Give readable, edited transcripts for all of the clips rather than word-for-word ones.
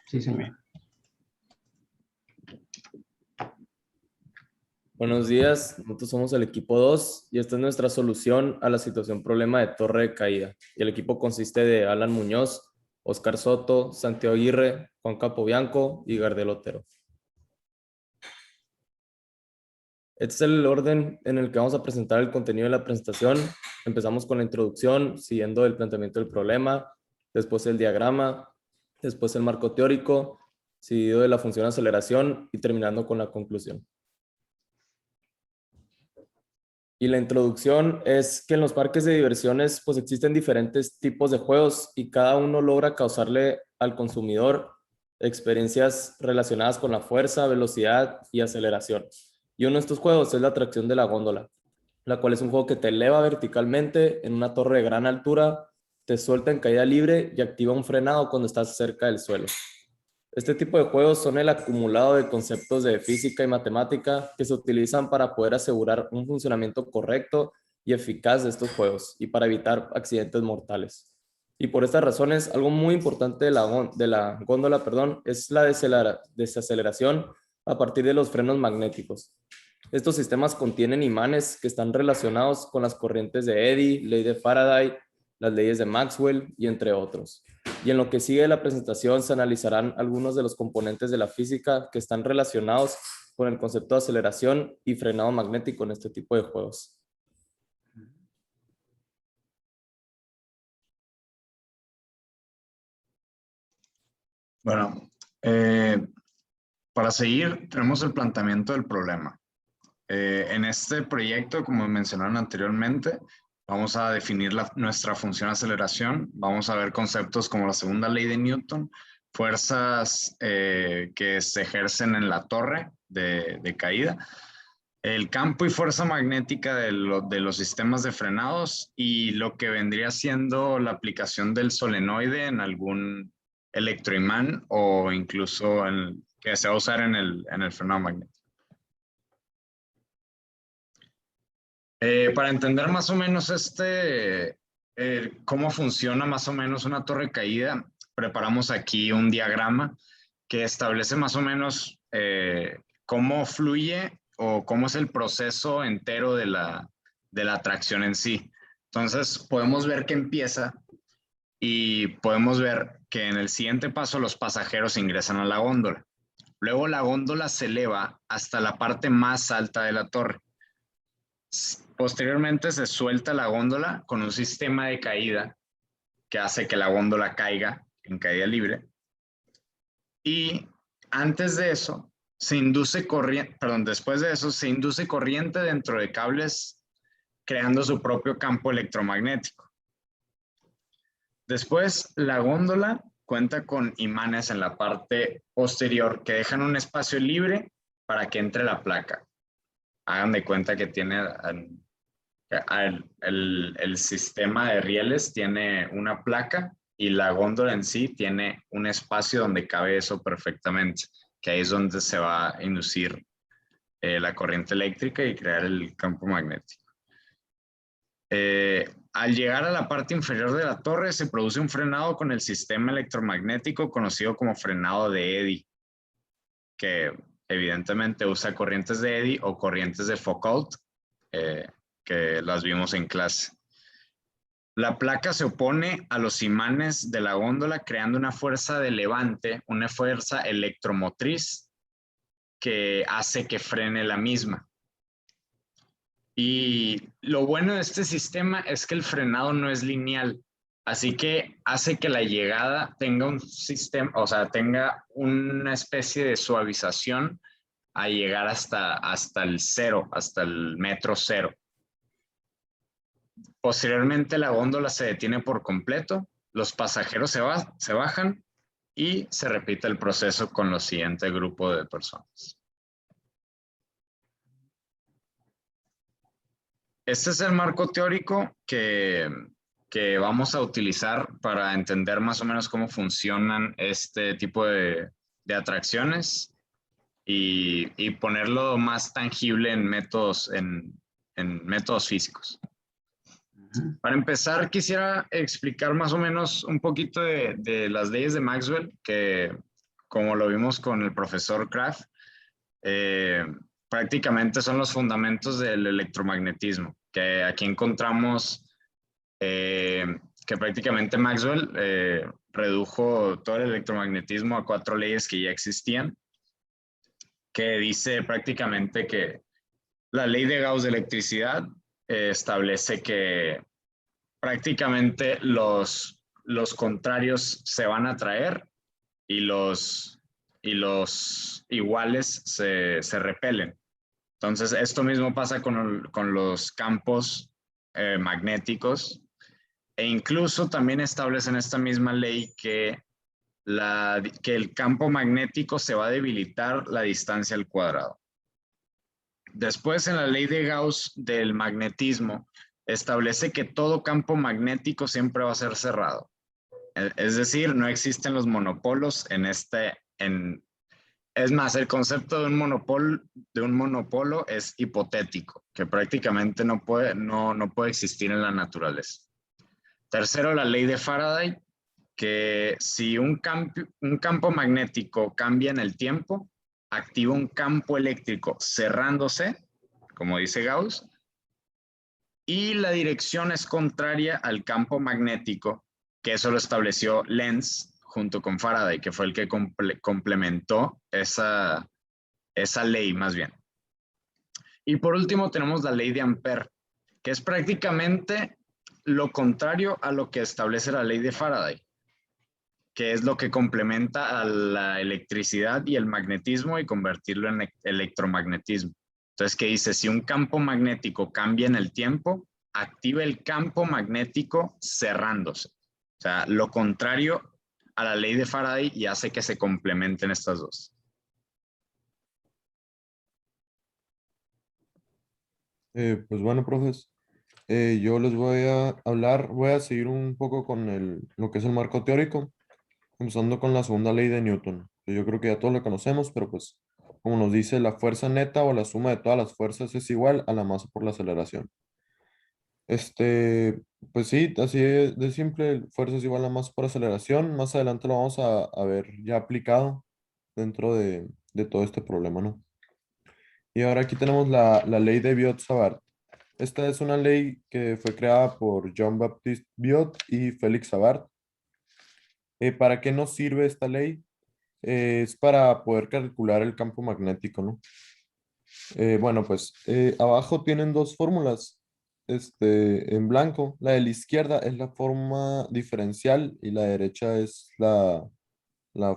Sí, señor. Buenos días, nosotros somos el equipo 2 y esta es nuestra solución a la situación problema de torre de caída. Y el equipo consiste de Alan Muñoz, Oscar Soto, Santiago Aguirre, Juan Capobianco y Gardel Otero. Este es el orden en el que vamos a presentar el contenido de la presentación. Empezamos con la introducción, siguiendo el planteamiento del problema, después el diagrama, después el marco teórico, seguido de la función de aceleración y terminando con la conclusión. Y la introducción es que en los parques de diversiones pues existen diferentes tipos de juegos y cada uno logra causarle al consumidor experiencias relacionadas con la fuerza, velocidad y aceleración. Y uno de estos juegos es la atracción de la góndola, la cual es un juego que te eleva verticalmente en una torre de gran altura, te suelta en caída libre y activa un frenado cuando estás cerca del suelo. Este tipo de juegos son el acumulado de conceptos de física y matemática que se utilizan para poder asegurar un funcionamiento correcto y eficaz de estos juegos y para evitar accidentes mortales. Y por estas razones, algo muy importante de la góndola, es la desaceleración a partir de los frenos magnéticos. Estos sistemas contienen imanes que están relacionados con las corrientes de Eddy, ley de Faraday, las leyes de Maxwell y entre otros. Y en lo que sigue de la presentación se analizarán algunos de los componentes de la física que están relacionados con el concepto de aceleración y frenado magnético en este tipo de juegos. Bueno, para seguir, tenemos el planteamiento del problema. En este proyecto, como mencionaron anteriormente, vamos a definir nuestra función de aceleración, vamos a ver conceptos como la segunda ley de Newton, fuerzas que se ejercen en la torre de caída, el campo y fuerza magnética de los sistemas de frenados y lo que vendría siendo la aplicación del solenoide en algún electroimán o incluso que se va a usar en el frenado magnético. Para entender más o menos cómo funciona más o menos una torre de caída, preparamos aquí un diagrama que establece más o menos cómo fluye o cómo es el proceso entero de la atracción en sí. Entonces podemos ver que empieza y podemos ver que en el siguiente paso los pasajeros ingresan a la góndola. Luego la góndola se eleva hasta la parte más alta de la torre. Posteriormente se suelta la góndola con un sistema de caída que hace que la góndola caiga en caída libre. Y antes de eso, después de eso, se induce corriente dentro de cables creando su propio campo electromagnético. Después, la góndola cuenta con imanes en la parte posterior que dejan un espacio libre para que entre la placa. Hagan de cuenta que tiene el sistema de rieles tiene una placa y la góndola en sí tiene un espacio donde cabe eso perfectamente, que ahí es donde se va a inducir la corriente eléctrica y crear el campo magnético. Al llegar a la parte inferior de la torre se produce un frenado con el sistema electromagnético conocido como frenado de Eddy, que evidentemente usa corrientes de Eddy o corrientes de Foucault, que las vimos en clase. La placa se opone a los imanes de la góndola creando una fuerza de levante, una fuerza electromotriz que hace que frene la misma. Y lo bueno de este sistema es que el frenado no es lineal, así que hace que la llegada tenga un sistema, o sea, tenga una especie de suavización a llegar hasta el cero, hasta el metro cero. Posteriormente la góndola se detiene por completo, los pasajeros se bajan y se repite el proceso con el siguiente grupo de personas. Este es el marco teórico que vamos a utilizar para entender más o menos cómo funcionan este tipo de atracciones y ponerlo más tangible en métodos físicos. Para empezar, quisiera explicar más o menos un poquito de las leyes de Maxwell, que como lo vimos con el profesor Kraft, prácticamente son los fundamentos del electromagnetismo, que aquí encontramos que prácticamente Maxwell redujo todo el electromagnetismo a 4 leyes que ya existían, que dice prácticamente que la ley de Gauss de electricidad establece que prácticamente los contrarios se van a atraer y los iguales se repelen. Entonces, esto mismo pasa con los campos magnéticos, e incluso también establecen esta misma ley que el campo magnético se va a debilitar la distancia al cuadrado. Después, en la ley de Gauss del magnetismo, establece que todo campo magnético siempre va a ser cerrado. Es decir, no existen los monopolos es más, el concepto de un monopolo es hipotético, que prácticamente no puede existir en la naturaleza. Tercero, la ley de Faraday, que si un campo magnético cambia en el tiempo, activa un campo eléctrico cerrándose, como dice Gauss, y la dirección es contraria al campo magnético, que eso lo estableció Lenz junto con Faraday, que fue el que complementó esa ley más bien. Y por último tenemos la ley de Ampère, que es prácticamente lo contrario a lo que establece la ley de Faraday, que es lo que complementa a la electricidad y el magnetismo y convertirlo en electromagnetismo. Entonces, ¿qué dice? Si un campo magnético cambia en el tiempo, activa el campo magnético cerrándose. O sea, lo contrario a la ley de Faraday y hace que se complementen estas dos. Pues bueno, profes, yo les voy a hablar, voy a seguir un poco con lo que es el marco teórico, comenzando con la segunda ley de Newton. Yo creo que ya todos lo conocemos, pero pues como nos dice, la fuerza neta o la suma de todas las fuerzas es igual a la masa por la aceleración. Este, pues sí, así de simple, fuerza es igual a masa por aceleración. Más adelante lo vamos a ver ya aplicado dentro de todo este problema, ¿no? Y ahora aquí tenemos la ley de Biot-Savart. Esta es una ley que fue creada por Jean-Baptiste Biot y Félix Savart. ¿Para qué nos sirve esta ley? Es para poder calcular el campo magnético, ¿no? Bueno, pues abajo tienen dos fórmulas, en blanco. La de la izquierda es la forma diferencial y la derecha es la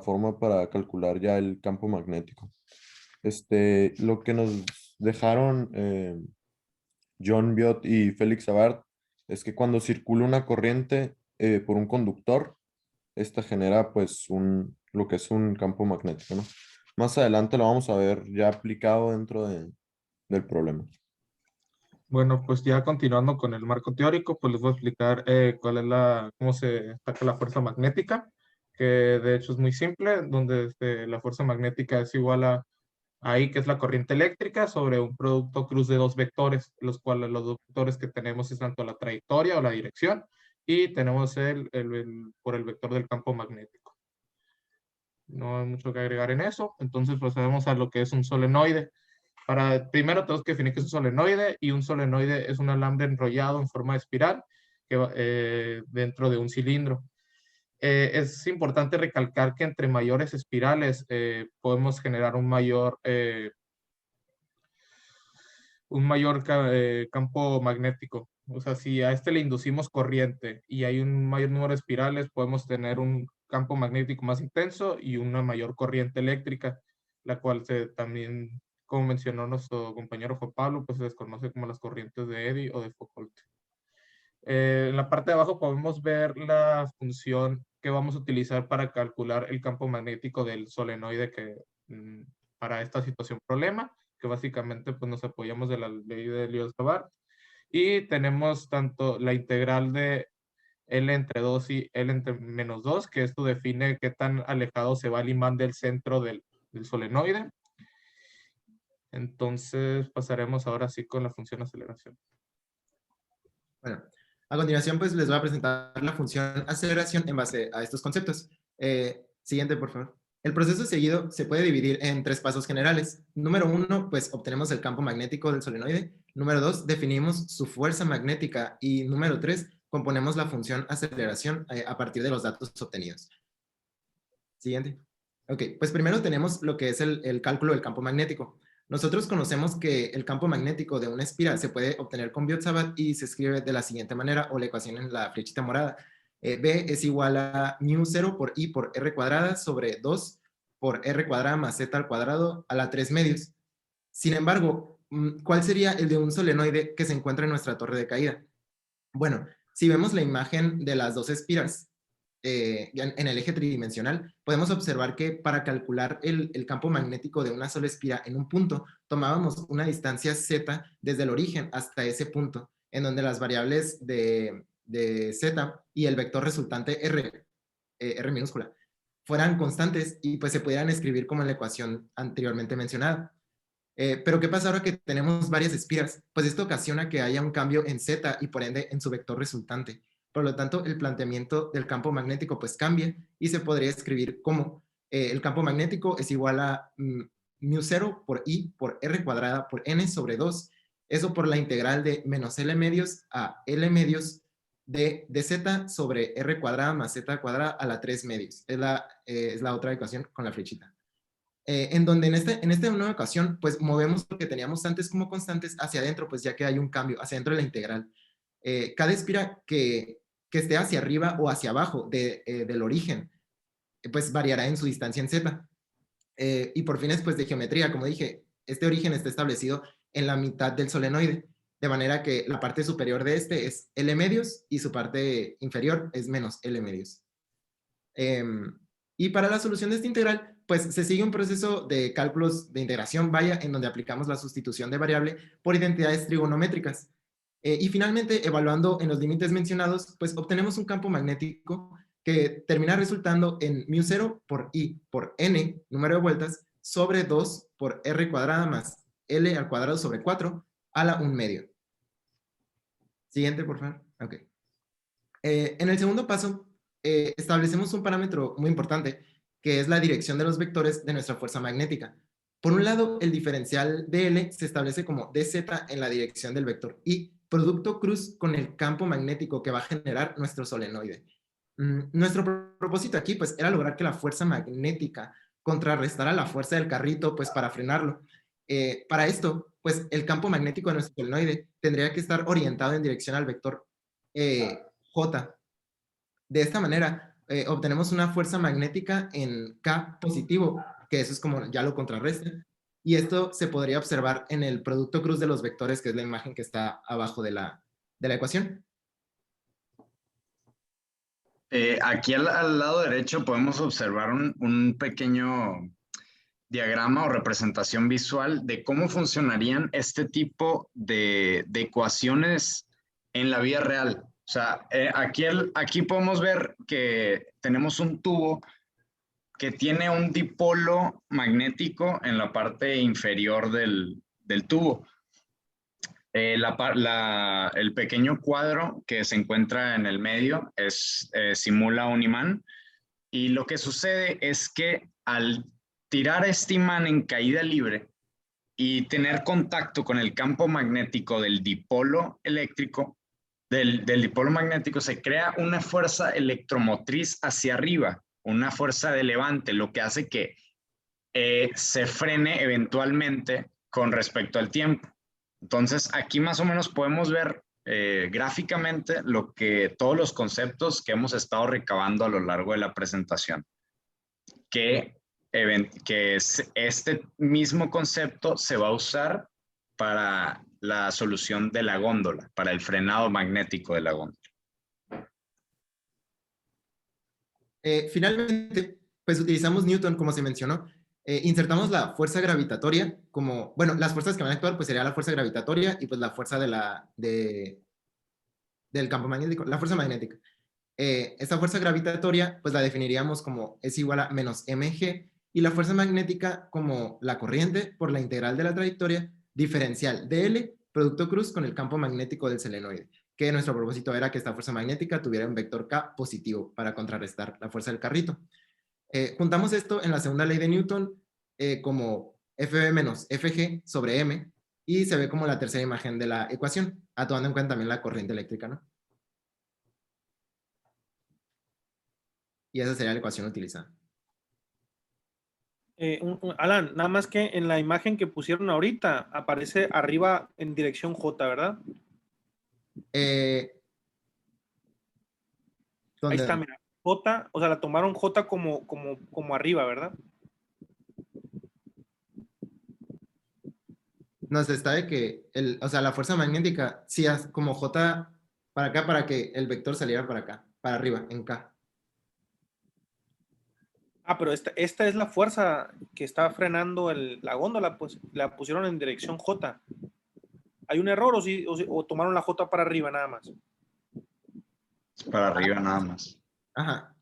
forma para calcular ya el campo magnético. Lo que nos dejaron John Biot y Félix Savart es que cuando circula una corriente por un conductor, esta genera pues lo que es un campo magnético, ¿no? Más adelante lo vamos a ver ya aplicado dentro del problema. Bueno, pues ya continuando con el marco teórico, pues les voy a explicar cómo se destaca la fuerza magnética, que de hecho es muy simple, donde la fuerza magnética es igual a ahí, que es la corriente eléctrica, sobre un producto cruz de dos vectores, los cuales los dos vectores que tenemos es tanto la trayectoria o la dirección, y tenemos por el vector del campo magnético. No hay mucho que agregar en eso, entonces procedemos a lo que es un solenoide. Primero tenemos que definir qué es un solenoide, y un solenoide es un alambre enrollado en forma de espiral que va dentro de un cilindro. Es importante recalcar que entre mayores espirales podemos generar un mayor campo magnético. O sea, si a este le inducimos corriente y hay un mayor número de espirales, podemos tener un campo magnético más intenso y una mayor corriente eléctrica, la cual también, como mencionó nuestro compañero Juan Pablo, pues se desconoce como las corrientes de Eddy o de Foucault. En la parte de abajo podemos ver la función que vamos a utilizar para calcular el campo magnético del solenoide para esta situación problema, que básicamente pues, nos apoyamos de la ley de Liot-Savart, y tenemos tanto la integral de L entre 2 y L entre menos 2, que esto define qué tan alejado se va el imán del centro del solenoide. Entonces pasaremos ahora sí con la función aceleración. Bueno, a continuación pues les voy a presentar la función aceleración en base a estos conceptos. Siguiente, por favor. El proceso seguido se puede dividir en 3 pasos generales. Número 1, pues obtenemos el campo magnético del solenoide. Número 2, definimos su fuerza magnética. Y número 3, componemos la función aceleración a partir de los datos obtenidos. Siguiente. Ok, pues primero tenemos lo que es el cálculo del campo magnético. Nosotros conocemos que el campo magnético de una espiral se puede obtener con Biot-Savart y se escribe de la siguiente manera, o la ecuación en la flechita morada. B es igual a μ0 por I por R cuadrada sobre 2 por R cuadrada más Z al cuadrado a la 3 medios. Sin embargo, ¿cuál sería el de un solenoide que se encuentra en nuestra torre de caída? Bueno, si vemos la imagen de las dos espiras en el eje tridimensional, podemos observar que para calcular el campo magnético de una sola espira en un punto, tomábamos una distancia Z desde el origen hasta ese punto, en donde las variables de Z y el vector resultante R minúscula, fueran constantes y pues se pudieran escribir como en la ecuación anteriormente mencionada. Pero ¿qué pasa ahora que tenemos varias espiras? Pues esto ocasiona que haya un cambio en Z y por ende en su vector resultante. Por lo tanto, el planteamiento del campo magnético pues cambia y se podría escribir como el campo magnético es igual a μ0 por I por R cuadrada por N sobre 2. Eso por la integral de menos L medios a L medios de Z sobre R cuadrada más Z cuadrada a la 3 medios. Es la otra ecuación con la flechita. En donde en esta nueva ocasión, pues movemos lo que teníamos antes como constantes hacia adentro, pues ya que hay un cambio hacia adentro de la integral. Cada espira que esté hacia arriba o hacia abajo del origen, pues variará en su distancia en Z. Y por fines pues de geometría, como dije, este origen está establecido en la mitad del solenoide, de manera que la parte superior de este es L medios y su parte inferior es menos L medios. Y para la solución de esta integral, pues se sigue un proceso de cálculos de integración, vaya, en donde aplicamos la sustitución de variable por identidades trigonométricas. Y finalmente, evaluando en los límites mencionados, pues obtenemos un campo magnético que termina resultando en μ0 por I por N, número de vueltas, sobre 2 por R cuadrada más L al cuadrado sobre 4 a la 1 medio. Siguiente, por favor. Ok. En el segundo paso, establecemos un parámetro muy importante, que es la dirección de los vectores de nuestra fuerza magnética. Por un lado, el diferencial dl se establece como dz en la dirección del vector I, producto cruz con el campo magnético que va a generar nuestro solenoide. Nuestro propósito aquí, pues, era lograr que la fuerza magnética contrarrestara la fuerza del carrito, pues, para frenarlo. Para esto, pues, el campo magnético de nuestro solenoide tendría que estar orientado en dirección al vector J. De esta manera, obtenemos una fuerza magnética en K positivo, que eso es como ya lo contrarresta. Y esto se podría observar en el producto cruz de los vectores, que es la imagen que está abajo de la ecuación. Aquí al lado derecho podemos observar un pequeño diagrama o representación visual de cómo funcionarían este tipo de ecuaciones en la vida real. O sea, aquí podemos ver que tenemos un tubo que tiene un dipolo magnético en la parte inferior del tubo. El pequeño cuadro que se encuentra en el medio simula un imán, y lo que sucede es que al tirar este imán en caída libre y tener contacto con el campo magnético del dipolo eléctrico, del dipolo magnético, se crea una fuerza electromotriz hacia arriba, una fuerza de levante, lo que hace que se frene eventualmente con respecto al tiempo. Entonces, aquí más o menos podemos ver gráficamente todos los conceptos que hemos estado recabando a lo largo de la presentación. Que este mismo concepto se va a usar para la solución de la góndola, para el frenado magnético de la góndola. Finalmente, pues utilizamos Newton, como se mencionó. Insertamos la fuerza gravitatoria como, bueno, las fuerzas que van a actuar, pues sería la fuerza gravitatoria y pues la fuerza del campo magnético, la fuerza magnética. Esta fuerza gravitatoria, pues la definiríamos como es igual a menos mg, y la fuerza magnética como la corriente por la integral de la trayectoria diferencial dl, producto cruz con el campo magnético del solenoide, que nuestro propósito era que esta fuerza magnética tuviera un vector K positivo para contrarrestar la fuerza del carrito. Juntamos esto en la segunda ley de Newton como FB menos FG sobre M y se ve como la tercera imagen de la ecuación, tomando en cuenta también la corriente eléctrica, ¿no? Y esa sería la ecuación utilizada. Alan, nada más que en la imagen que pusieron ahorita aparece arriba en dirección J, ¿verdad? ¿Dónde? Ahí está, mira. J, o sea, la tomaron J como arriba, ¿verdad? Nos está de que, o sea, la fuerza magnética, sí, como J para acá, para que el vector saliera para acá, para arriba, en K. Ah, pero esta es la fuerza que está frenando la góndola, pues la pusieron en dirección J. ¿Hay un error o tomaron la J para arriba nada más? Para arriba nada más. Ajá.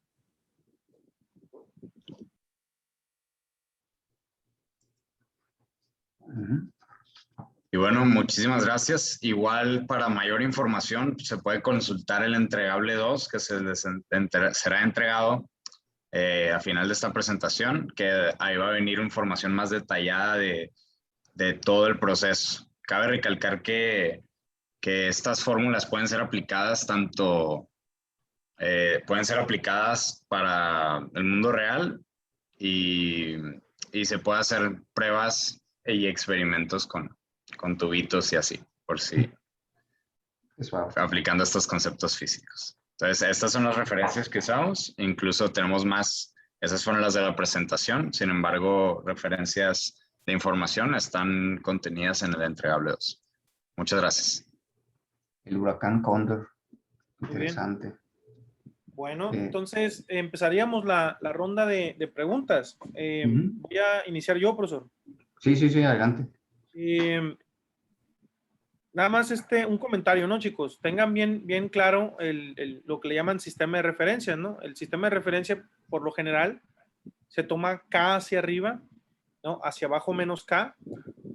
Y bueno, muchísimas gracias. Igual para mayor información se puede consultar el entregable 2 que será entregado a final de esta presentación, que ahí va a venir información más detallada de todo el proceso. Cabe recalcar que estas fórmulas pueden ser aplicadas pueden ser aplicadas para el mundo real y se puede hacer pruebas y experimentos con tubitos y así, por si aplicando estos conceptos físicos. Entonces, estas son las referencias que usamos, incluso tenemos más, esas fueron las de la presentación, sin embargo, referencias de información están contenidas en el entregable 2. Muchas gracias. El huracán Cóndor, Muy interesante. bien. Bueno, entonces empezaríamos la ronda de preguntas. Voy a iniciar yo, profesor. Sí, adelante. Nada más un comentario, ¿no, chicos? Tengan bien claro lo que le llaman sistema de referencia, ¿no? El sistema de referencia, por lo general, se toma K hacia arriba, ¿no? Hacia abajo menos K,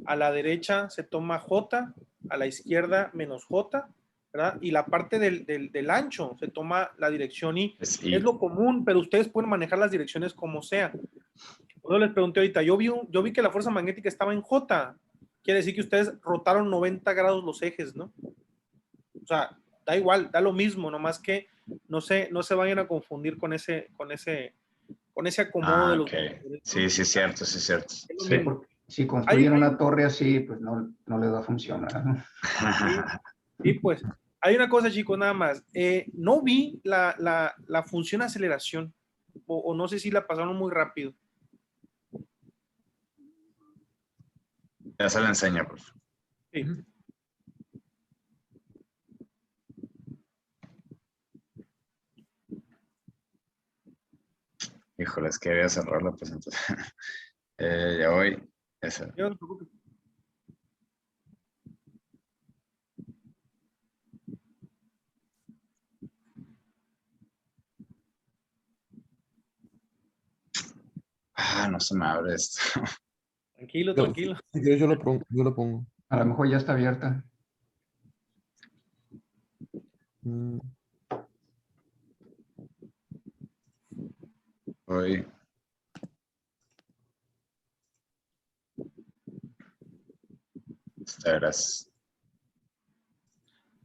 a la derecha se toma J, a la izquierda menos J, ¿verdad? Y la parte del ancho se toma la dirección I. Es lo común, pero ustedes pueden manejar las direcciones como sea. Yo les pregunté ahorita, yo vi que la fuerza magnética estaba en J. Quiere decir que ustedes rotaron 90 grados los ejes, ¿no? O sea, da igual, da lo mismo, nomás que no se vayan a confundir con ese acomodo de los... Okay. Sí, es cierto. Sí, porque si construyen una torre así, pues no les va a funcionar, ¿no? Sí, pues, hay una cosa, chicos, nada más. No vi la función aceleración, o no sé si la pasaron muy rápido. Ya se la enseña, por favor. Sí. Híjole, es que voy a cerrar la presentación. Ya voy. Esa. No te preocupes. No se me abre esto. Tranquilo. Si quieres, yo lo pongo. A lo mejor ya está abierta. Voy. Gracias.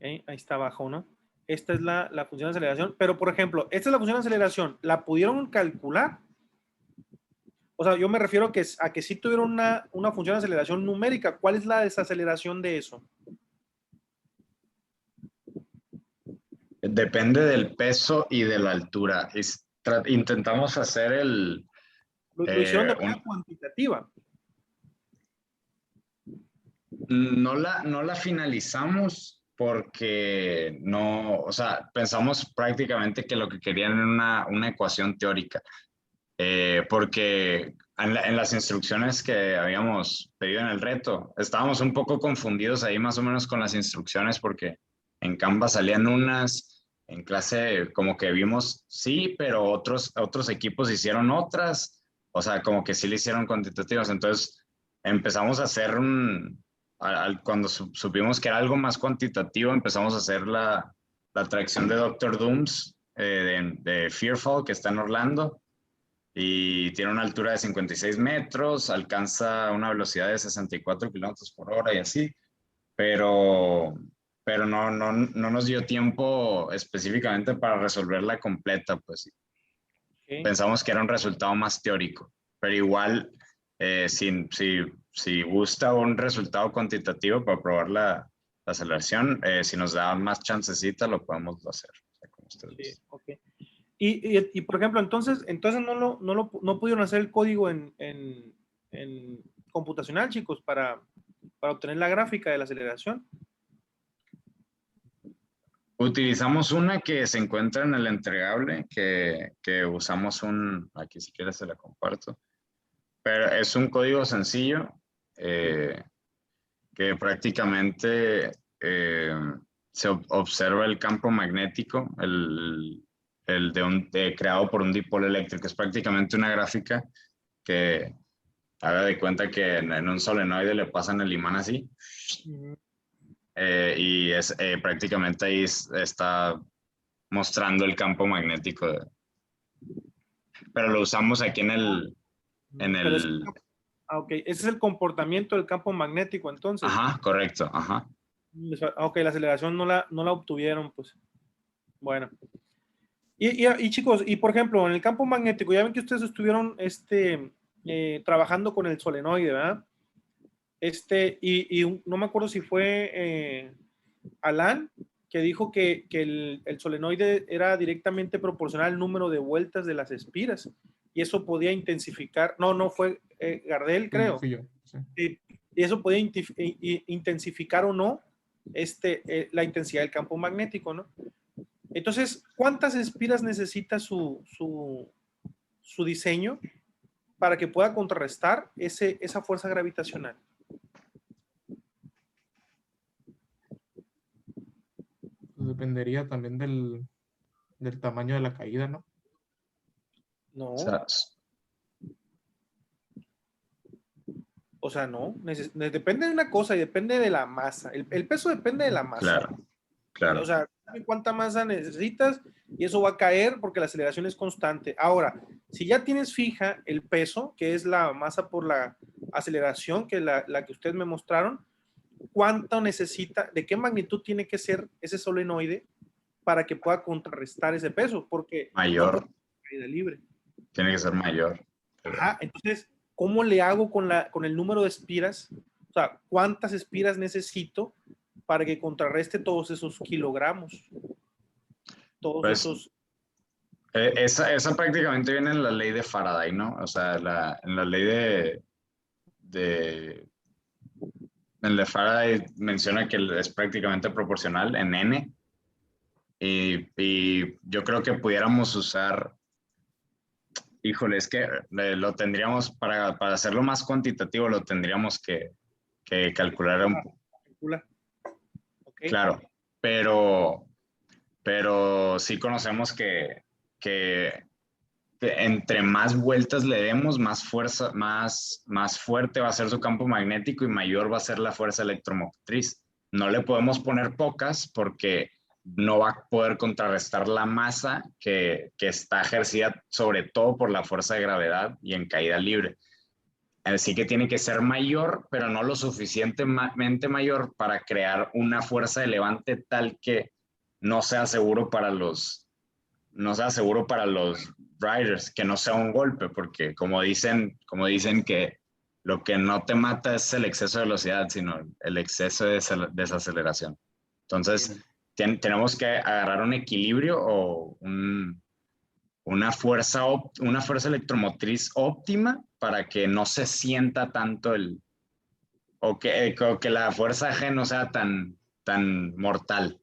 Ahí está abajo, ¿no? Esta es la función de aceleración. Pero, por ejemplo, esta es la función de aceleración. ¿La pudieron calcular? O sea, yo me refiero a que sí tuvieron una función de aceleración numérica. ¿Cuál es la desaceleración de eso? Depende del peso y de la altura. Intentamos hacer Lo hicieron de manera cuantitativa. No la finalizamos porque no, o sea, pensamos prácticamente que lo que querían era una ecuación teórica. Porque en las instrucciones que habíamos pedido en el reto, estábamos un poco confundidos ahí más o menos con las instrucciones porque en Canva salían unas, en clase como que vimos sí, pero otros equipos hicieron otras, o sea, como que sí le hicieron cuantitativas. Entonces empezamos a hacer cuando supimos que era algo más cuantitativo, empezamos a hacer la atracción de Doctor Dooms de Fearfall, que está en Orlando. y tiene una altura de 56 metros, alcanza una velocidad de 64 kilómetros por hora y así, pero no nos dio tiempo específicamente para resolverla completa, pues Ok. pensamos que era un resultado más teórico, pero igual, si gusta un resultado cuantitativo para probar la aceleración, si nos da más chancecita, lo podemos hacer. O sea, como ustedes. Sí, ok. Y, por ejemplo, entonces no pudieron hacer el código en computacional, chicos, para obtener la gráfica de la aceleración. Utilizamos una que se encuentra en el entregable, que usamos aquí si quieres se la comparto, pero es un código sencillo que prácticamente se observa el campo magnético, creado por un dipolo eléctrico. Es prácticamente una gráfica que haga de cuenta que en un solenoide le pasan el imán así. Y prácticamente ahí está mostrando el campo magnético. Pero lo usamos aquí en el... Ok, ese es el comportamiento del campo magnético, entonces. Ajá, correcto, ajá. Ok, la aceleración no la obtuvieron, pues. Bueno. Y chicos, y por ejemplo, en el campo magnético, ya ven que ustedes estuvieron trabajando con el solenoide, ¿verdad? No me acuerdo si fue Alan que dijo que el solenoide era directamente proporcional al número de vueltas de las espiras y eso podía intensificar, no fue Gardel, creo. Fui yo, sí. Y eso podía intensificar o no la intensidad del campo magnético, ¿no? Entonces, ¿cuántas espiras necesita su diseño para que pueda contrarrestar esa fuerza gravitacional? Pues dependería también del tamaño de la caída, ¿no? No. O sea, no. Depende de una cosa y depende de la masa. El peso depende de la masa. Claro, claro. O sea, cuánta masa necesitas y eso va a caer porque la aceleración es constante. Ahora, si ya tienes fija el peso, que es la masa por la aceleración, que es la que ustedes me mostraron, ¿cuánto necesita, de qué magnitud tiene que ser ese solenoide para que pueda contrarrestar ese peso? Porque mayor. No caída libre. Tiene que ser mayor. Ajá, entonces, ¿cómo le hago con el número de espiras? O sea, ¿cuántas espiras necesito para que contrarreste todos esos kilogramos? Todos pues, esos... esa prácticamente viene en la ley de Faraday, ¿no? O sea, en la ley en la Faraday menciona que es prácticamente proporcional en N. Y yo creo que pudiéramos usar... Híjole, es que lo tendríamos, para hacerlo más cuantitativo, lo tendríamos que calcular un poco. Okay. Claro, pero sí conocemos que entre más vueltas le demos, más fuerza, más fuerte va a ser su campo magnético y mayor va a ser la fuerza electromotriz. No le podemos poner pocas porque no va a poder contrarrestar la masa que está ejercida sobre todo por la fuerza de gravedad y en caída libre. Así que tiene que ser mayor, pero no lo suficientemente mayor para crear una fuerza de levante tal que no sea seguro para los riders, que no sea un golpe, porque como dicen que lo que no te mata es el exceso de velocidad, sino el exceso de desaceleración. Entonces, tenemos que agarrar un equilibrio o una fuerza electromotriz óptima para que no se sienta tanto o que la fuerza G no sea tan mortal.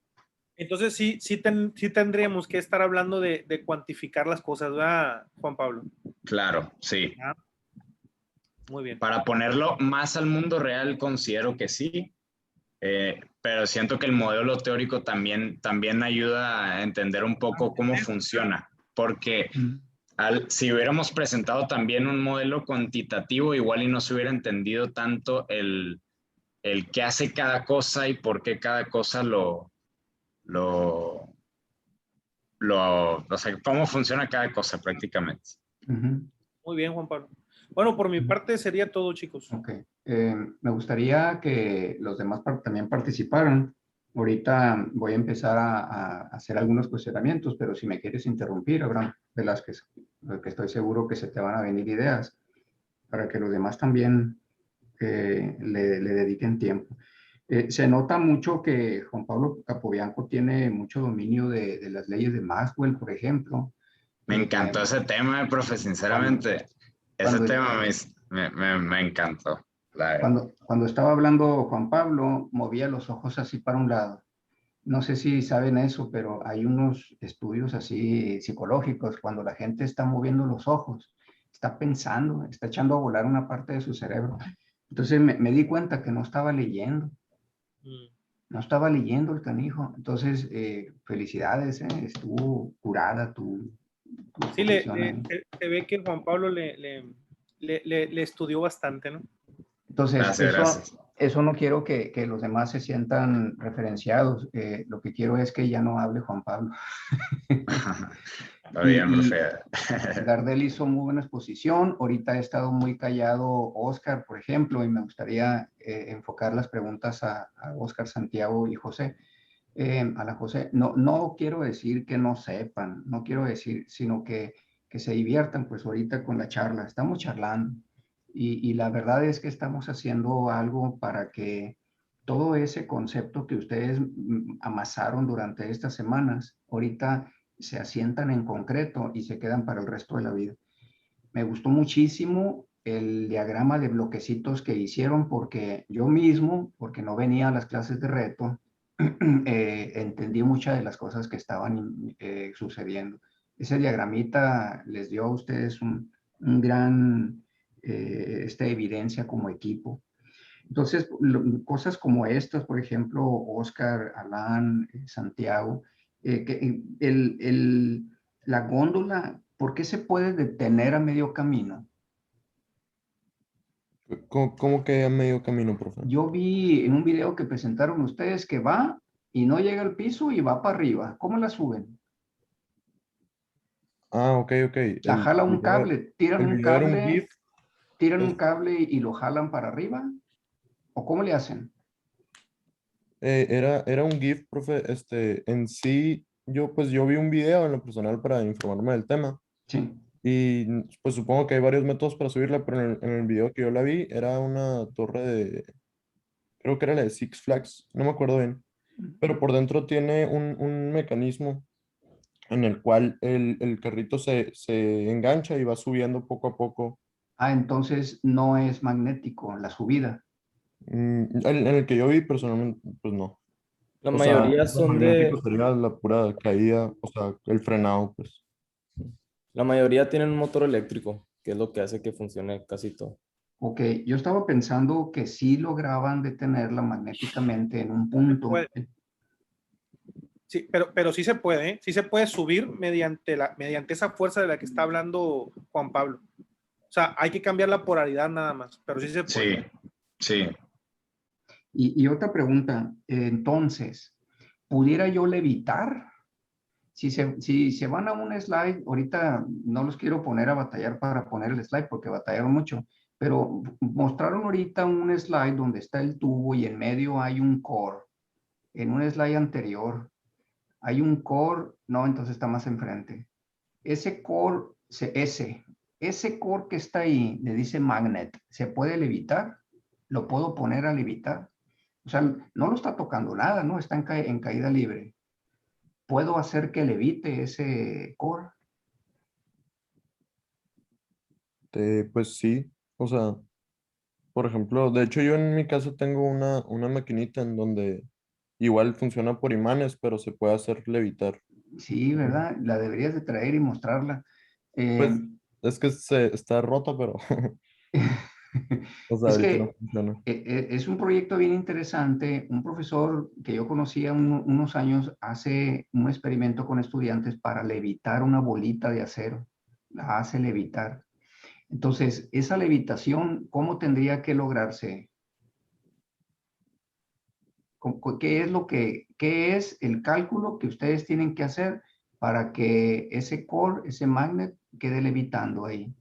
Entonces sí tendríamos que estar hablando de cuantificar las cosas, ¿verdad, Juan Pablo? Claro, sí. Muy bien. Para ponerlo más al mundo real, considero que sí, pero siento que el modelo teórico también ayuda a entender un poco cómo funciona, porque si hubiéramos presentado también un modelo cuantitativo, igual y no se hubiera entendido tanto el qué hace cada cosa y por qué cada cosa o sea, cómo funciona cada cosa prácticamente. Muy bien, Juan Pablo. Bueno, por mi parte sería todo, chicos. Ok. Me gustaría que los demás también participaran. Ahorita voy a empezar a hacer algunos cuestionamientos, pero si me quieres interrumpir, Abraham Velázquez, porque estoy seguro que se te van a venir ideas para que los demás también le dediquen tiempo. Se nota mucho que Juan Pablo Capobianco tiene mucho dominio de las leyes de Maxwell, por ejemplo. Me encantó ese tema, profe, sinceramente. Ese Cuando, tema me encantó, la verdad. cuando estaba hablando Juan Pablo, movía los ojos así para un lado. No sé si saben eso, pero hay unos estudios así psicológicos, cuando la gente está moviendo los ojos, está pensando, está echando a volar una parte de su cerebro. Entonces me di cuenta que no estaba leyendo. No estaba leyendo el canijo. Entonces, felicidades, estuvo curada tu Sí, exposición ahí. se ve que Juan Pablo le estudió bastante, ¿no? Entonces, Gracias. eso no quiero que los demás se sientan referenciados. Lo que quiero es que ya no hable Juan Pablo. Está bien, profe. Gardel hizo muy buena exposición. Ahorita ha estado muy callado Oscar, por ejemplo, y me gustaría enfocar las preguntas a Oscar, Santiago y José. A la José, no quiero decir que no sepan, no quiero decir, sino que se diviertan, pues ahorita con la charla. Estamos charlando y la verdad es que estamos haciendo algo para que todo ese concepto que ustedes amasaron durante estas semanas, ahorita se asientan en concreto y se quedan para el resto de la vida. Me gustó muchísimo el diagrama de bloquecitos que hicieron porque yo mismo, porque no venía a las clases de reto, entendí muchas de las cosas que estaban sucediendo. Ese diagramita les dio a ustedes un gran evidencia como equipo. Entonces, cosas como estas, por ejemplo, Oscar, Alan, Santiago, la góndola, ¿por qué se puede detener a medio camino? ¿Cómo que a medio camino, profe? Yo vi en un video que presentaron ustedes que va y no llega al piso y va para arriba. ¿Cómo la suben? Ah, ok, ok. La jala un cable, El video era un GIF. tiran un cable y lo jalan para arriba. ¿O cómo le hacen? Era un GIF, profe. En sí, yo vi un video en lo personal para informarme del tema. Sí. Y pues supongo que hay varios métodos para subirla, pero en el video que yo la vi era una torre creo que era la de Six Flags, no me acuerdo bien. Pero por dentro tiene un mecanismo en el cual el carrito se engancha y va subiendo poco a poco. Ah, entonces no es magnético la subida. En el que yo vi personalmente, pues no. La O sea, mayoría lo son magnético sería la pura caída, o sea, el frenado, pues. la mayoría tienen un motor eléctrico, que es lo que hace que funcione casi todo. Ok, yo estaba pensando que sí lograban detenerla magnéticamente en un punto. Sí, pero sí se puede, ¿eh? Sí se puede subir mediante esa fuerza de la que está hablando Juan Pablo. O sea, hay que cambiar la polaridad nada más, pero sí se puede. Sí. Y otra pregunta, entonces, ¿pudiera yo levitar? Si se van a un slide, ahorita no los quiero poner a batallar para poner el slide porque batallaron mucho, pero mostraron ahorita un slide donde está el tubo y en medio hay un core. En un slide anterior hay un core, no, entonces está más enfrente. Ese core, ese core que está ahí, le dice magnet, ¿se puede levitar? ¿Lo puedo poner a levitar? O sea, no lo está tocando nada, ¿no? Está en caída libre. ¿Puedo hacer que levite ese core? Pues sí, o sea, por ejemplo, de hecho yo en mi casa tengo una maquinita en donde igual funciona por imanes, pero se puede hacer levitar. Sí, ¿verdad? La deberías de traer y mostrarla. Pues es que está rota, pero, o sea, Es ahorita no que funciona. es un proyecto bien interesante. Un profesor que yo conocía unos años hace un experimento con estudiantes para levitar una bolita de acero. La hace levitar. Entonces, esa levitación, ¿cómo tendría que lograrse? ¿Qué es el cálculo que ustedes tienen que hacer para que ese core, ese magnet, quede levitando ahí?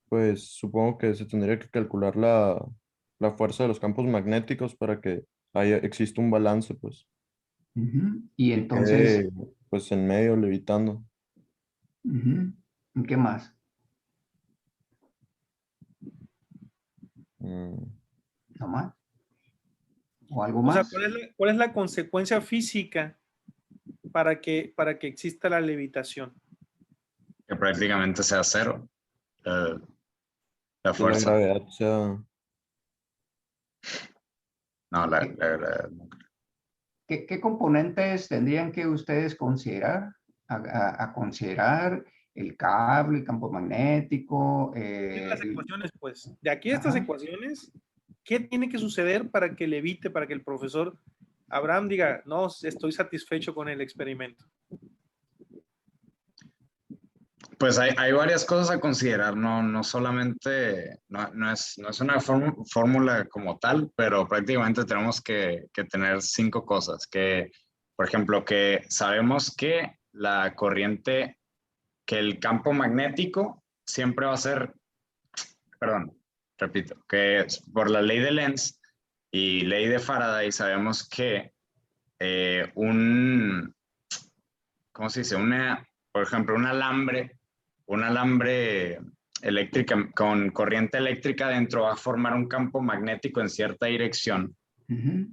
Pues supongo que se tendría que calcular la fuerza de los campos magnéticos para que exista un balance, pues, Ujú. Y y entonces, quede, pues, en medio levitando. ujú, ¿qué más? Mm, ¿No más? ¿O algo O sea, más? cuál es la consecuencia física para que exista la levitación? Que prácticamente sea cero eh, la que la fuerza. gravedad sea... No, ¿Qué, la- qué componentes tendrían que ustedes considerar? A considerar el cable, el campo magnético, Tienen las ecuaciones, pues. De aquí a estas ajá. ecuaciones, ¿qué tiene que suceder para que levite, para que el profesor Abraham diga, no, estoy satisfecho con el experimento? Pues hay varias cosas a considerar, no solamente, no es una fórmula como tal, pero prácticamente tenemos que tener 5 cosas, que, por ejemplo, que sabemos que la corriente, que el campo magnético siempre va a ser, perdón, repito, que por la ley de Lenz y ley de Faraday sabemos que un, ¿cómo se dice? Por ejemplo, un alambre eléctrica con corriente eléctrica dentro va a formar un campo magnético en cierta dirección Ujú,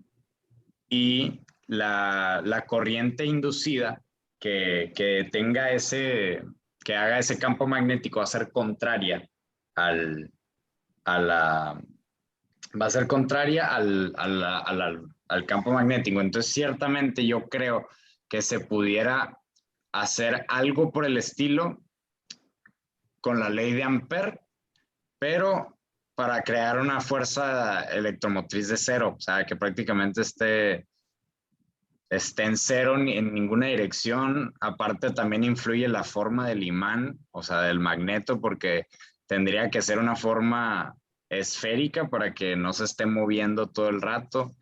y la corriente inducida tenga que haga ese campo magnético va a ser contraria al, a la, va a ser contraria al campo magnético. Entonces, ciertamente yo creo que se pudiera hacer algo por el estilo con la ley de Ampere, pero para crear una fuerza electromotriz de cero, o sea, que prácticamente esté en cero en ninguna dirección. Aparte, también influye la forma del imán, o sea, del magneto, porque tendría que ser una forma esférica para que no se esté moviendo todo el rato.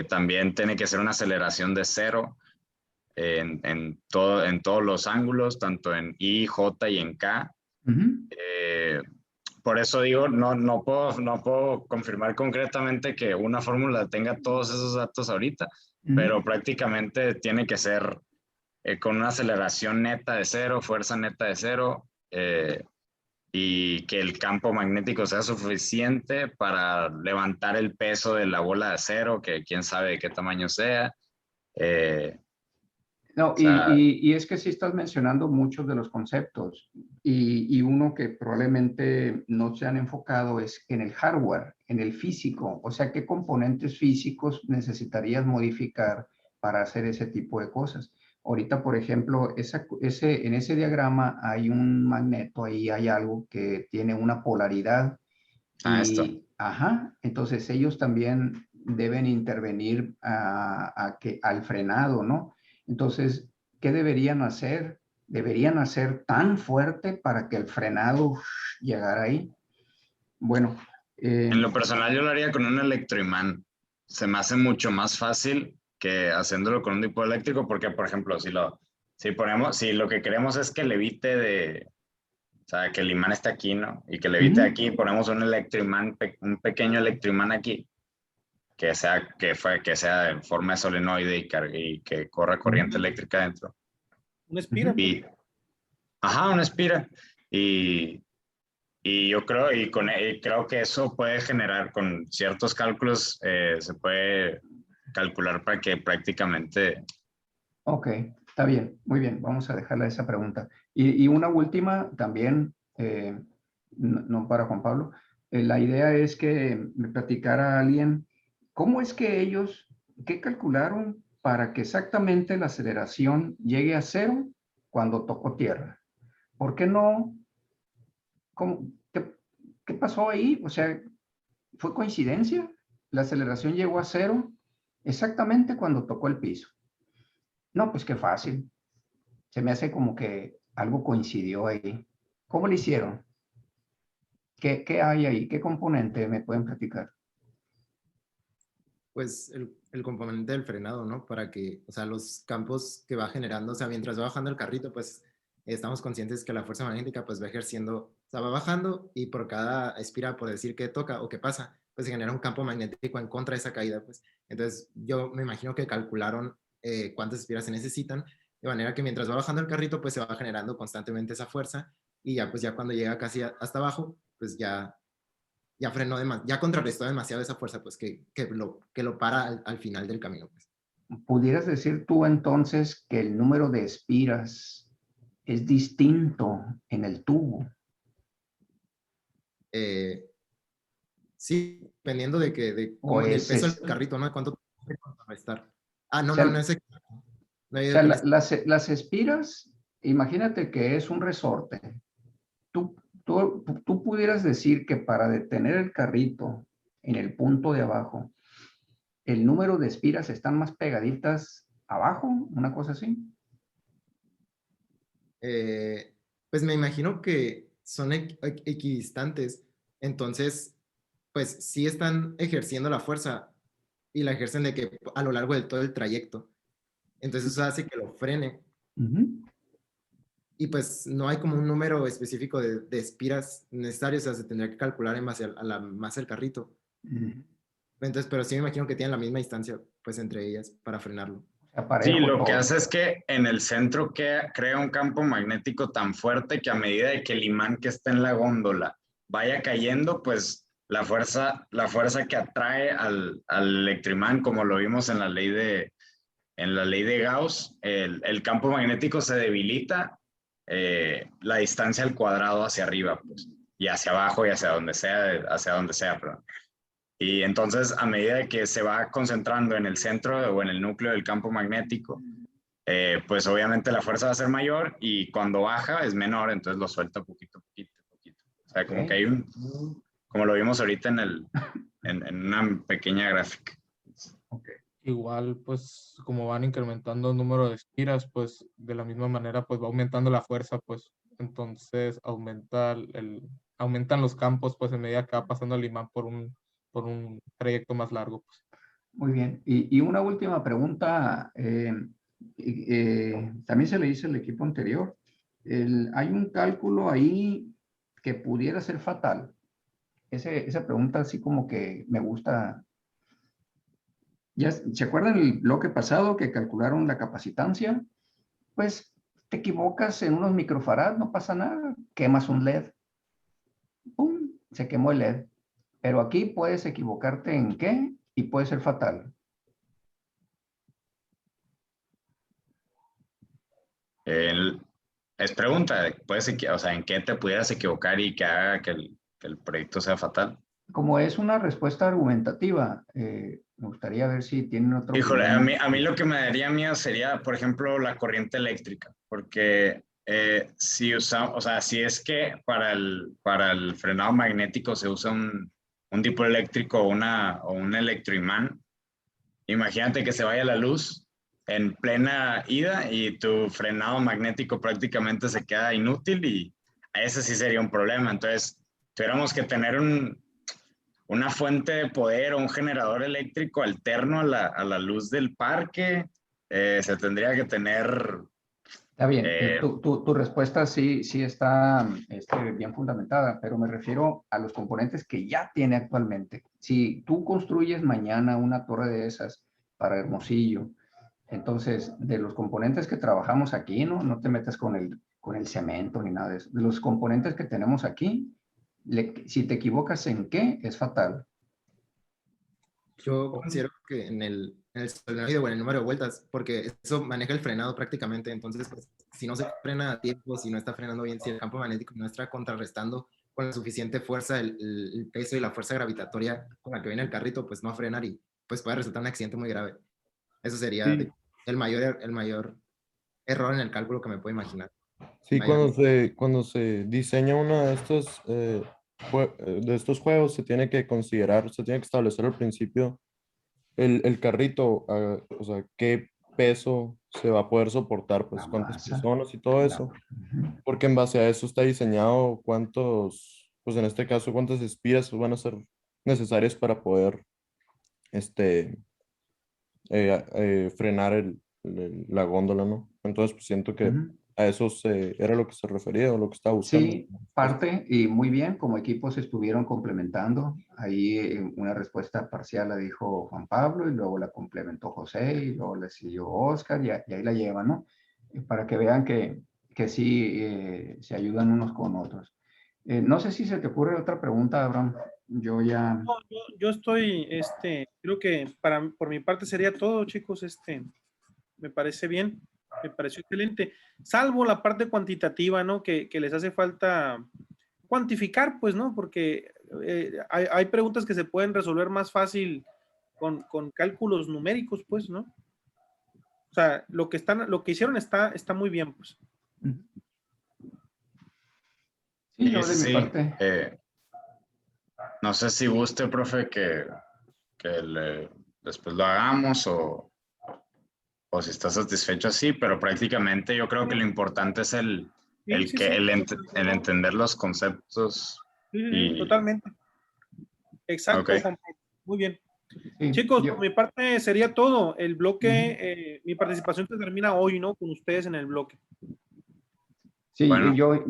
También tiene que ser una aceleración de cero en todos los ángulos, tanto en I, J y en K. ujú, Eh, por eso digo, no puedo confirmar concretamente que una fórmula tenga todos esos datos ahorita, ujú. pero prácticamente tiene que ser con una aceleración neta de cero, fuerza neta de cero, y que el campo magnético sea suficiente para levantar el peso de la bola de acero, que quién sabe de qué tamaño sea. Eh, No, o sea, y es que sí estás mencionando muchos de los conceptos y uno que probablemente no se han enfocado es en el hardware, en el físico, o sea, qué componentes físicos necesitarías modificar para hacer ese tipo de cosas. Ahorita, por ejemplo, en ese diagrama hay un magneto, ahí hay algo que tiene una polaridad esto. y, ajá, entonces ellos también deben intervenir al frenado, ¿no? Entonces, ¿qué deberían hacer? Deberían hacer tan fuerte para que el frenado llegara ahí. Bueno, En eh, lo personal yo lo haría con un electroimán. Se me hace mucho más fácil que haciéndolo con un tipo eléctrico porque, por ejemplo, si lo que queremos es que levite o sea, que el imán esté aquí, ¿no? Y que levite ujú, aquí, ponemos un electroimán, un pequeño electroimán aquí, que sea en forma de solenoide y que corra corriente ujú, eléctrica dentro. Un espira, ujú. pues. Y, ajá, una espira. Y, y yo creo, y creo que eso puede generar, con ciertos cálculos, se puede calcular para que prácticamente... Ok, está bien, muy bien, vamos a dejarle esa pregunta. Y una última también, no para Juan Pablo. La idea es que me platicara alguien cómo es que ellos, qué calcularon para que exactamente la aceleración llegue a cero cuando tocó tierra. ¿Por qué no? ¿Cómo, qué pasó ahí? O sea, ¿fue coincidencia? La aceleración llegó a cero exactamente cuando tocó el piso. No, pues qué fácil. Se me hace como que algo coincidió ahí. ¿Cómo lo hicieron? ¿Qué hay ahí? ¿Qué componente me pueden platicar? Pues el componente del frenado, ¿no? Para que, o sea, los campos que va generando, o sea, mientras va bajando el carrito, pues estamos conscientes que la fuerza magnética pues va ejerciendo O sea, va bajando y por cada espira, por decir que toca o que pasa, pues se genera un campo magnético en contra de esa caída, pues. Entonces, yo me imagino que calcularon cuántas espiras se necesitan, de manera que mientras va bajando el carrito, pues se va generando constantemente esa fuerza y ya, pues ya cuando llega casi hasta abajo, pues ya frenó, ya contrarrestó demasiado esa fuerza, pues que lo para al final del camino, pues. ¿Pudieras decir tú entonces que el número de espiras es distinto en el tubo? Sí, dependiendo de ¿O del es, peso del carrito, ¿no? De cuánto puede contrarrestar. Ah, no, o sea, no, no es exacto. No he o ido sea, con este. las espiras, imagínate que es un resorte. Tú pudieras decir que para detener el carrito en el punto de abajo, el número de espiras están más pegaditas abajo, una cosa así. Pues me imagino que son equidistantes, entonces, pues sí están ejerciendo la fuerza y la ejercen de que a lo largo de todo el trayecto. Entonces eso hace que lo frene Ujú. y pues no hay como un número específico de espiras necesarias, o sea, se tendría que calcular en base a la masa del carrito. Ujú. Entonces, pero sí me imagino que tienen la misma distancia, pues, entre ellas para frenarlo. O sea, Sí, parejo lo que todo. hace es que en el centro crea un campo magnético tan fuerte que a medida de que el imán que está en la góndola vaya cayendo, pues la fuerza que atrae al electroimán, como lo vimos en la ley de Gauss, el campo magnético se debilita la distancia al cuadrado hacia arriba, pues, y hacia abajo y hacia donde sea, perdón. Y entonces, a medida de que se va concentrando en el centro o en el núcleo del campo magnético, pues obviamente la fuerza va a ser mayor y cuando baja es menor, entonces lo suelta poquito, poquito, poquito. O sea, como que hay como lo vimos ahorita en una pequeña gráfica. Okay. Igual, pues, como van incrementando el número de espiras, pues, de la misma manera, pues, va aumentando la fuerza, pues, entonces aumentan los campos, pues, en medida que va pasando el imán por un trayecto más largo, pues. Muy bien. Y una última pregunta. También se le hizo el equipo anterior. Hay un cálculo ahí que pudiera ser fatal. Esa pregunta así como que me gusta. ¿Ya se acuerdan el bloque pasado que calcularon la capacitancia? Pues te equivocas en unos microfarad, no pasa nada. Quemas un LED. ¡Pum! Se quemó el LED. Pero aquí puedes equivocarte en qué y puede ser fatal. El, es pregunta, puedes, o sea, ¿en qué te pudieras equivocar y que haga que el proyecto sea fatal? Como es una respuesta argumentativa, me gustaría ver si tienen otra Híjole, opinión. a mí lo que me daría miedo sería, por ejemplo, la corriente eléctrica, porque si usamos, o sea, si es que para el frenado magnético se usa un tipo eléctrico o un electroimán, imagínate que se vaya la luz en plena ida y tu frenado magnético prácticamente se queda inútil y ese sí sería un problema. Entonces, tuviéramos que tener una fuente de poder o un generador eléctrico alterno a la luz del parque. Se tendría que tener... Está bien, eh, tu respuesta sí, sí está bien fundamentada, pero me refiero a los componentes que ya tiene actualmente. Si tú construyes mañana una torre de esas para Hermosillo, entonces de los componentes que trabajamos aquí, no te metas con el cemento ni nada de eso. De los componentes que tenemos aquí, si te equivocas en qué, es fatal. Yo considero que en el solenoide o en el número de vueltas, porque eso maneja el frenado prácticamente, entonces pues, si no se frena a tiempo, si no está frenando bien, si el campo magnético no está contrarrestando con la suficiente fuerza el peso y la fuerza gravitatoria con la que viene el carrito, pues no va a frenar y pues puede resultar un accidente muy grave. Eso sería Sí, el mayor error en el cálculo que me puedo imaginar. sí, Vaya. cuando se diseña uno de estos, de estos juegos, se tiene que considerar, se tiene que establecer al principio el carrito, o sea, qué peso se va a poder soportar, La pues cuántas masa, personas y todo eso, porque en base a eso está diseñado cuántos, pues en este caso, cuántas espiras van a ser necesarias para poder, este, frenar la góndola, ¿no? Entonces, pues siento que Ujú. a eso era lo que se refería o lo que estaba buscando. Sí, parte y muy bien, como equipos se estuvieron complementando. Ahí una respuesta parcial la dijo Juan Pablo y luego la complementó José y luego le siguió Oscar y ahí la llevan, ¿no? Para que vean que sí se ayudan unos con otros. No sé si se te ocurre otra pregunta, Abraham. Yo ya... No, yo estoy, creo que por mi parte sería todo, chicos, me parece bien, me pareció excelente, salvo la parte cuantitativa, ¿no? Que les hace falta cuantificar, pues, ¿no? Porque hay preguntas que se pueden resolver más fácil con cálculos numéricos, pues, ¿no? O sea, lo que hicieron está muy bien, pues. Sí, yo de mi Sí, parte. no sé si guste, profe, que después lo hagamos o si está satisfecho así, pero prácticamente yo creo que lo importante es el entender los conceptos. Sí, totalmente. Exacto, Ok. Juan Pablo. Muy bien. Sí, Chicos, yo- por mi parte sería todo. El bloque, mi participación se termina hoy, ¿no? Con ustedes en el bloque. sí, Bueno. yo